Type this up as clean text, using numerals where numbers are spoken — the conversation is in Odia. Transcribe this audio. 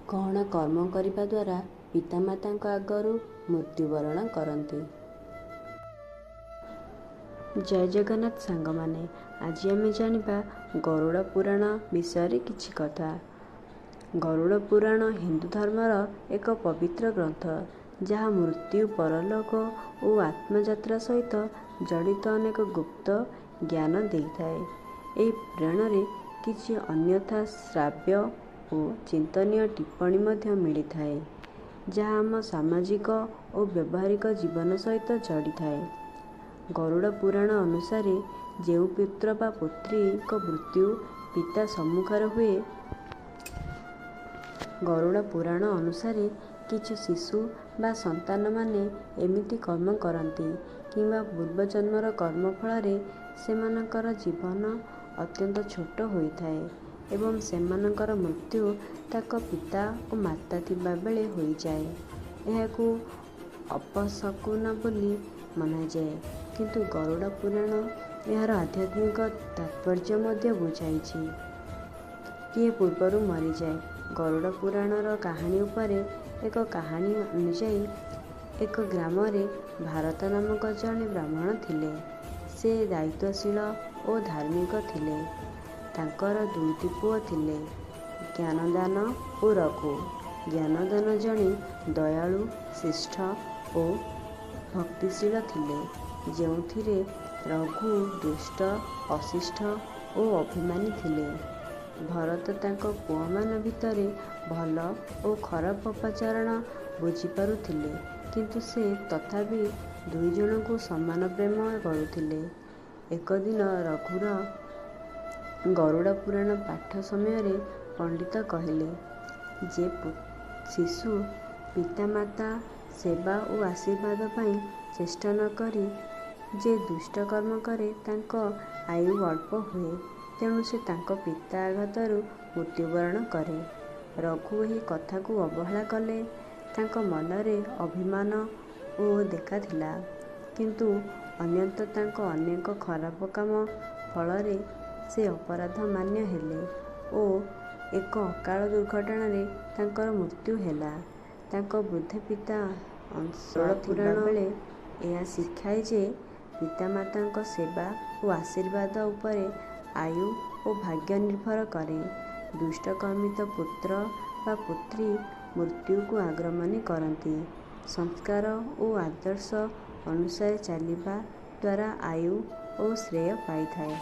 କ'ଣ କର୍ମ କରିବା ଦ୍ୱାରା ପିତାମାତାଙ୍କ ଆଗରୁ ମୃତ୍ୟୁବରଣ କରନ୍ତି। ଜୟ ଜଗନ୍ନାଥ ସାଙ୍ଗମାନେ, ଆଜି ଆମେ ଜାଣିବା ଗରୁଡ଼ ପୁରାଣ ବିଷୟରେ କିଛି କଥା। ଗରୁଡ଼ ପୁରାଣ ହିନ୍ଦୁ ଧର୍ମର ଏକ ପବିତ୍ର ଗ୍ରନ୍ଥ, ଯାହା ମୃତ୍ୟୁ, ପରଲୋକ ଓ ଆତ୍ମଯାତ୍ରା ସହିତ ଜଡ଼ିତ ଅନେକ ଗୁପ୍ତ ଜ୍ଞାନ ଦେଇଥାଏ। ଏହି ପୁରାଣରେ କିଛି ଅନ୍ୟଥା ଶ୍ରାବ୍ୟ ଓ ଚିନ୍ତନୀୟ ଟିପ୍ପଣୀ ମଧ୍ୟ ମିଳିଥାଏ, ଯାହା ଆମ ସାମାଜିକ ଓ ବ୍ୟବହାରିକ ଜୀବନ ସହିତ ଜଡ଼ିଥାଏ। ଗରୁଡ଼ ପୁରାଣ ଅନୁସାରେ ଯେଉଁ ପୁତ୍ର ବା ପୁତ୍ରୀଙ୍କ ମୃତ୍ୟୁ ପିତା ସମ୍ମୁଖରେ ହୁଏ, ଗରୁଡ଼ ପୁରାଣ ଅନୁସାରେ କିଛି ଶିଶୁ ବା ସନ୍ତାନମାନେ ଏମିତି କର୍ମ କରନ୍ତି କିମ୍ବା ପୂର୍ବଜନ୍ମର କର୍ମ ଫଳରେ ସେମାନଙ୍କର ଜୀବନ ଅତ୍ୟନ୍ତ ଛୋଟ ହୋଇଥାଏ ଏବଂ ସେମାନଙ୍କର ମୃତ୍ୟୁ ତାଙ୍କ ପିତା ଓ ମାତା ଥିବା ବେଳେ ହୋଇଯାଏ। ଏହାକୁ ଅପଶକୁନ ବୋଲି ମନାଯାଏ, କିନ୍ତୁ ଗରୁଡ଼ ପୁରାଣ ଏହାର ଆଧ୍ୟାତ୍ମିକ ତାତ୍ପର୍ଯ୍ୟ ମଧ୍ୟ ବୁଝାଇଛି। କିଏ ପୂର୍ବରୁ ମରିଯାଏ। ଗରୁଡ଼ ପୁରାଣର କାହାଣୀ ଉପରେ ଏକ କାହାଣୀ ଅନୁଯାୟୀ, ଏକ ଗ୍ରାମରେ ଭାରତ ନାମକ ଜଣେ ବ୍ରାହ୍ମଣ ଥିଲେ। ସେ ଦାୟିତ୍ୱଶୀଳ ଓ ଧାର୍ମିକ ଥିଲେ। ତାଙ୍କର ଦୁଇଟି ପୁଅ ଥିଲେ, ଜ୍ଞାନଦାନ ଓ ରଘୁ। ଜ୍ଞାନଦାନ ଜଣେ ଦୟାଳୁ, ଶିଷ୍ଟ ଓ ଭକ୍ତିଶୀଳ ଥିଲେ, ଯେଉଁଥିରେ ରଘୁ ଦୁଷ୍ଟ, ଅଶିଷ୍ଟ ଓ ଅଭିମାନୀ ଥିଲେ। ଭରତ ତାଙ୍କ ପୁଅମାନ ଭିତରେ ଭଲ ଓ ଖରାପ ଆଚରଣ ବୁଝିପାରୁଥିଲେ, କିନ୍ତୁ ସେ ତଥାପି ଦୁଇ ଜଣଙ୍କୁ ସମାନ ପ୍ରେମ କରୁଥିଲେ। ଏକ ଦିନ ରଘୁର ଗରୁଡ଼ ପୁରାଣ ପାଠ ସମୟରେ ପଣ୍ଡିତ କହିଲେ, ଯେ ଶିଶୁ ପିତାମାତା ସେବା ଓ ଆଶୀର୍ବାଦ ପାଇଁ ଚେଷ୍ଟା ନ କରି ଯେ ଦୁଷ୍ଟ କର୍ମ କରେ, ତାଙ୍କ ଆୟୁ ଅଳ୍ପ ହୁଏ। ତେଣୁ ସେ ତାଙ୍କ ପିତା ଆଘାତରୁ ମୃତ୍ୟୁବରଣ କରେ। ରଘୁ ଏହି କଥାକୁ ଅବହେଳା କଲେ। ତାଙ୍କ ମନରେ ଅଭିମାନ ଓ ଦେଖାଥିଲା, କିନ୍ତୁ ଅନ୍ୟତଃ ତାଙ୍କ ଅନେକ ଖରାପ କାମ ଫଳରେ ସେ ଅପରାଧମାନ୍ୟ ହେଲେ ଓ ଏକ ଅକାଳ ଦୁର୍ଘଟଣାରେ ତାଙ୍କର ମୃତ୍ୟୁ ହେଲା। ତାଙ୍କ ବୃଦ୍ଧ ପିତା ଅଂଶୁଳ ଥିବାବେଳେ ଏହା ଶିଖାଏ ଯେ ପିତାମାତାଙ୍କ ସେବା ଓ ଆଶୀର୍ବାଦ ଉପରେ ଆୟୁ ଓ ଭାଗ୍ୟ ନିର୍ଭର କରେ। ଦୁଷ୍ଟକର୍ମିତ ପୁତ୍ର ବା ପୁତ୍ରୀ ମୃତ୍ୟୁକୁ ଆଗ୍ରମଣୀ କରନ୍ତି। ସଂସ୍କାର ଓ ଆଦର୍ଶ ଅନୁସାରେ ଚାଲିବା ଦ୍ୱାରା ଆୟୁ ଓ ଶ୍ରେୟ ପାଇଥାଏ।